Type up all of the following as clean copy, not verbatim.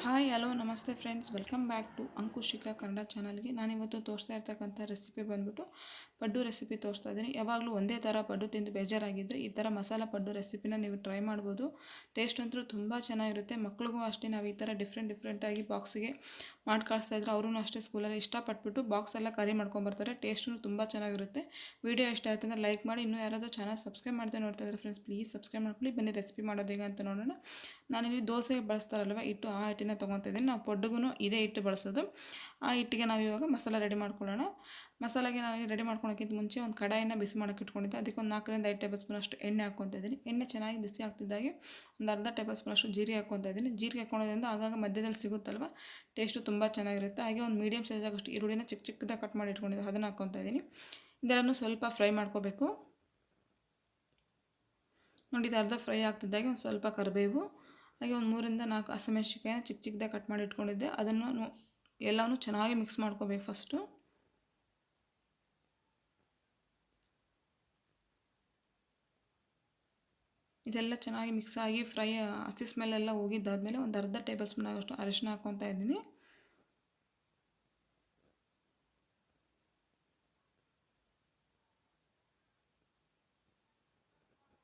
Hi hello ನಮಸ್ತೆ friends, welcome back to Ankushika Kannada ಚಾನಲ್ಗೆ. ನಾನಿವತ್ತು ತೋರಿಸ್ತಾ ಇರ್ತಕ್ಕಂಥ ರೆಸಿಪಿ ಬಂದ್ಬಿಟ್ಟು ಪಡ್ಡು ರೆಸಿಪಿ ತೋರಿಸ್ತಾ ಇದ್ದೀನಿ. ಯಾವಾಗಲೂ ಒಂದೇ ಥರ ಪಡ್ಡು ತಿಂದು ಬೇಜಾರಾಗಿದ್ದರೆ ಈ ಥರ ಮಸಾಲ ಪಡ್ಡು ರೆಸಿಪಿನ ನೀವು ಟ್ರೈ ಮಾಡ್ಬೋದು. ಟೇಸ್ಟ್ ಅಂತೂ ತುಂಬ ಚೆನ್ನಾಗಿರುತ್ತೆ. ಮಕ್ಳಿಗೂ ಅಷ್ಟೇ ನಾವು ಈ ಥರ ಡಿಫ್ರೆಂಟಾಗಿ ಬಾಕ್ಸಿಗೆ ಮಾಡಿ ಕಳಿಸ್ತಾ ಇದ್ರೆ ಅವರು ಅಷ್ಟೇ ಸ್ಕೂಲಲ್ಲಿ ಇಷ್ಟಪಟ್ಬಿಟ್ಟು ಬಾಕ್ಸ್ ಎಲ್ಲ ಕರಿ ಮಾಡ್ಕೊಂಬರ್ತಾರೆ. ಟೇಸ್ಟೂ ತುಂಬ ಚೆನ್ನಾಗಿರುತ್ತೆ. ವಿಡಿಯೋ ಇಷ್ಟ ಆಯ್ತು ಅಂದರೆ ಲೈಕ್ ಮಾಡಿ. ಇನ್ನೂ ಯಾರಾದರೂ ಚಾನಲ್ ಸಬ್ಸ್ಕ್ರೈಬ್ ಮಾಡ್ತಾ ನೋಡ್ತಾ ಇದ್ದಾರೆ ಫ್ರೆಂಡ್ಸ್, ಪ್ಲೀಸ್ ಸಬ್ಸ್ಕ್ರೈಬ್ ಮಾಡ್ಕೊಳ್ಳಿ. ಬನ್ನಿ ರೆಸಿಪಿ ಮಾಡೋದು ಹೇಗೆ ಅಂತ ನೋಡೋಣ. ನಾನಿಲ್ಲಿ ದೋಸೆಗೆ ಬಳಸ್ತಾರಲ್ವ ಹಿಟ್ಟು, ಆ ಹಿಟ್ಟನ್ನ ತೊಗೊತಾ ಇದ್ದೀನಿ. ನಾವು ಪಡ್ಡುಗೂ ಇದೇ ಹಿಟ್ಟು ಬಳಸೋದು. ಆ ಹಿಟ್ಟಿಗೆ ನಾವು ಇವಾಗ ಮಸಾಲ ರೆಡಿ ಮಾಡ್ಕೊಳ್ಳೋಣ. ಮಸಾಲೆಗೆ ನಾನು ರೆಡಿ ಮಾಡ್ಕೊಳೋಕ್ಕಿಂತ ಮುಂಚೆ ಒಂದು ಕಡಾಯಿನ ಬಿಸಿ ಮಾಡೋಕ್ಕೆ ಇಟ್ಕೊಂಡಿದ್ದೆ. ಅದಕ್ಕೆ ಒಂದು 4 ರಿಂದ 5 ಟೇಬಲ್ ಸ್ಪೂನ್ ಅಷ್ಟು ಎಣ್ಣೆ ಹಾಕ್ಕೊತಾ ಇದ್ದೀನಿ. ಎಣ್ಣೆ ಚೆನ್ನಾಗಿ ಬಿಸಿ ಆಗ್ತಿದ್ದಾಗೆ ಒಂದು ಅರ್ಧ ಟೇಬಲ್ ಸ್ಪೂನ್ ಅಷ್ಟು ಜೀರಿಗೆ ಹಾಕ್ಕೊತಾ ಇದ್ದೀನಿ. ಜೀರಿಗೆ ಹಾಕ್ಕೊಳ್ಳೋದ್ರಿಂದ ಆಗಾಗ ಮಧ್ಯದಲ್ಲಿ ಸಿಗುತ್ತಲ್ವ, ಟೇಸ್ಟು ತುಂಬ ಚೆನ್ನಾಗಿರುತ್ತೆ. ಹಾಗೆ ಒಂದು ಮೀಡಿಯಮ್ ಸೈಜ್ ಆಗೋಷ್ಟು ಈರುಳ್ಳಿನ ಚಿಕ್ಕದಾಗಿ ಕಟ್ ಮಾಡಿ ಇಟ್ಕೊಂಡಿದ್ದೆ, ಅದನ್ನು ಹಾಕ್ಕೊತಾ ಇದ್ದೀನಿ. ಇದೆಲ್ಲನೂ ಸ್ವಲ್ಪ ಫ್ರೈ ಮಾಡ್ಕೋಬೇಕು. ನೋಡಿ, ಇದು ಅರ್ಧ ಫ್ರೈ ಆಗ್ತಿದ್ದಾಗೆ ಒಂದು ಸ್ವಲ್ಪ ಕರಿಬೇವು, ಹಾಗೆ ಒಂದು 3 ರಿಂದ 4 ಹಸಿಮೆಣಸಿನ್ಕಾಯಿನ ಚಿಕ್ಕದಾಗಿ ಕಟ್ ಮಾಡಿ ಇಟ್ಕೊಂಡಿದ್ದೆ. ಅದನ್ನು ಎಲ್ಲನೂ ಚೆನ್ನಾಗಿ ಮಿಕ್ಸ್ ಮಾಡ್ಕೋಬೇಕು. ಫಸ್ಟು ಇದೆಲ್ಲ ಚೆನ್ನಾಗಿ ಮಿಕ್ಸ್ ಆಗಿ ಫ್ರೈ ಹಸಿ ಸ್ಮೆಲ್ಲೆಲ್ಲ ಹೋಗಿದ್ದಾದಮೇಲೆ ಒಂದು ಅರ್ಧ ಟೇಬಲ್ ಸ್ಪೂನ್ ಆಗೋಷ್ಟು ಅರಿಶಿನ ಹಾಕ್ಕೊತಾ ಇದ್ದೀನಿ.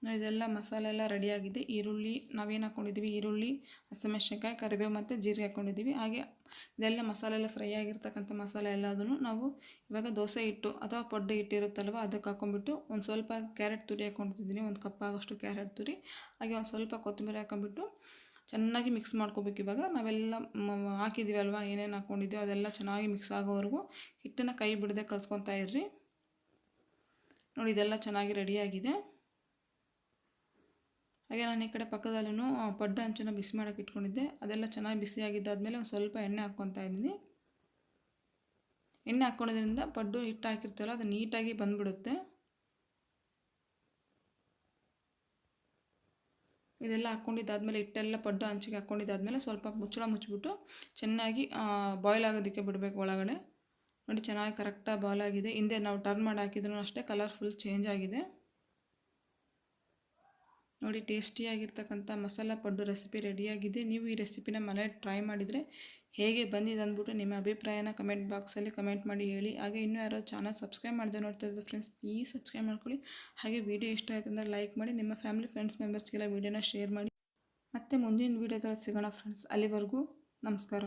ಇದೆಲ್ಲ ಮಸಾಲೆ ಎಲ್ಲ ರೆಡಿಯಾಗಿದೆ. ಈರುಳ್ಳಿ ನಾವೇನು ಹಾಕ್ಕೊಂಡಿದ್ದೀವಿ, ಈರುಳ್ಳಿ, ಹಸಿಮೆಣಸಿನ್ಕಾಯಿ, ಕರಿಬೇವು ಮತ್ತು ಜೀರಿಗೆ ಹಾಕ್ಕೊಂಡಿದ್ದೀವಿ. ಹಾಗೆ ಇದೆಲ್ಲ ಮಸಾಲೆ ಎಲ್ಲ ಫ್ರೈ ಆಗಿರ್ತಕ್ಕಂಥ ಮಸಾಲೆ ಎಲ್ಲದನ್ನು ನಾವು ಇವಾಗ ದೋಸೆ ಹಿಟ್ಟು ಅಥವಾ ಪಡ್ಡು ಹಿಟ್ಟು ಇರುತ್ತಲ್ವ, ಅದಕ್ಕೆ ಹಾಕ್ಕೊಂಬಿಟ್ಟು ಒಂದು ಸ್ವಲ್ಪ ಕ್ಯಾರೆಟ್ ತುರಿ ಹಾಕ್ಕೊಂಡಿದ್ದೀನಿ, ಒಂದು ಕಪ್ ಆಗೋಷ್ಟು ಕ್ಯಾರೆಟ್ ತುರಿ, ಹಾಗೆ ಒಂದು ಸ್ವಲ್ಪ ಕೊತ್ತಂಬರಿ ಹಾಕ್ಕೊಂಬಿಟ್ಟು ಚೆನ್ನಾಗಿ ಮಿಕ್ಸ್ ಮಾಡ್ಕೋಬೇಕು. ಇವಾಗ ನಾವೆಲ್ಲ ಹಾಕಿದ್ದೀವಲ್ವ, ಏನೇನು ಹಾಕ್ಕೊಂಡಿದ್ದೀವಿ ಅದೆಲ್ಲ ಚೆನ್ನಾಗಿ ಮಿಕ್ಸ್ ಆಗೋವರೆಗೂ ಹಿಟ್ಟನ್ನು ಕೈ ಬಿಡದೆ ಕಲಿಸ್ಕೊತಾ ಇರ್ರಿ. ನೋಡಿ, ಇದೆಲ್ಲ ಚೆನ್ನಾಗಿ ರೆಡಿಯಾಗಿದೆ. ಹಾಗೆ ನಾನು ಈ ಕಡೆ ಪಕ್ಕದಲ್ಲೂ ಪಡ್ಡು ಹಂಚನ್ನು ಬಿಸಿ ಮಾಡೋಕ್ಕೆ ಇಟ್ಕೊಂಡಿದ್ದೆ. ಅದೆಲ್ಲ ಚೆನ್ನಾಗಿ ಬಿಸಿಯಾಗಿದ್ದಾದಮೇಲೆ ಒಂದು ಸ್ವಲ್ಪ ಎಣ್ಣೆ ಹಾಕ್ಕೊತಾ ಇದ್ದೀನಿ. ಎಣ್ಣೆ ಹಾಕ್ಕೊಳ್ಳೋದ್ರಿಂದ ಪಡ್ಡು ಹಿಟ್ಟು ಹಾಕಿರ್ತೀವಲ್ಲ, ಅದು ನೀಟಾಗಿ ಬಂದುಬಿಡುತ್ತೆ. ಇದೆಲ್ಲ ಹಾಕ್ಕೊಂಡಿದ್ದಾದಮೇಲೆ ಹಿಟ್ಟೆಲ್ಲ ಪಡ್ಡು ಹಂಚಿಗೆ ಹಾಕ್ಕೊಂಡಿದ್ದಾದಮೇಲೆ ಸ್ವಲ್ಪ ಮುಚ್ಚಿಬಿಟ್ಟು ಚೆನ್ನಾಗಿ ಬಾಯ್ಲ್ ಆಗೋದಕ್ಕೆ ಬಿಡಬೇಕು ಒಳಗಡೆ. ನೋಡಿ, ಚೆನ್ನಾಗಿ ಕರೆಕ್ಟಾಗಿ ಬಾಯ್ಲ್ ಆಗಿದೆ. ಹಿಂದೆ ನಾವು ಟರ್ನ್ ಮಾಡಿ ಹಾಕಿದ್ರೂ ಅಷ್ಟೇ ಕಲರ್ ಫುಲ್ ಚೇಂಜ್ ಆಗಿದೆ. ನೋಡಿ, ಟೇಸ್ಟಿಯಾಗಿರ್ತಕ್ಕಂಥ ಮಸಾಲ ಪಡ್ಡು ರೆಸಿಪಿ ರೆಡಿಯಾಗಿದೆ. ನೀವು ಈ ರೆಸಿಪಿನ ಮನೇಲಿ ಟ್ರೈ ಮಾಡಿದರೆ ಹೇಗೆ ಬಂದಿದೆ ಅಂದ್ಬಿಟ್ಟು ನಿಮ್ಮ ಅಭಿಪ್ರಾಯನ ಕಮೆಂಟ್ ಬಾಕ್ಸಲ್ಲಿ ಕಮೆಂಟ್ ಮಾಡಿ ಹೇಳಿ. ಹಾಗೆ ಇನ್ನೂ ಯಾರೋ ಚಾನಲ್ ಸಬ್ಸ್ಕ್ರೈಬ್ ಮಾಡದೆ ನೋಡ್ತಾ ಇದ್ದಾರೆ ಫ್ರೆಂಡ್ಸ್, ಪ್ಲೀಸ್ ಸಬ್ಸ್ಕ್ರೈಬ್ ಮಾಡ್ಕೊಳ್ಳಿ. ಹಾಗೆ ವಿಡಿಯೋ ಇಷ್ಟ ಆಯಿತು ಅಂದರೆ ಲೈಕ್ ಮಾಡಿ. ನಿಮ್ಮ ಫ್ಯಾಮಿಲಿ ಫ್ರೆಂಡ್ಸ್ ಮೆಂಬರ್ಸ್ಗೆಲ್ಲ ವಿಡಿಯೋನ ಶೇರ್ ಮಾಡಿ. ಮತ್ತೆ ಮುಂದಿನ ವಿಡಿಯೋದಲ್ಲಿ ಸಿಗೋಣ ಫ್ರೆಂಡ್ಸ್. ಅಲ್ಲಿವರೆಗೂ ನಮಸ್ಕಾರ.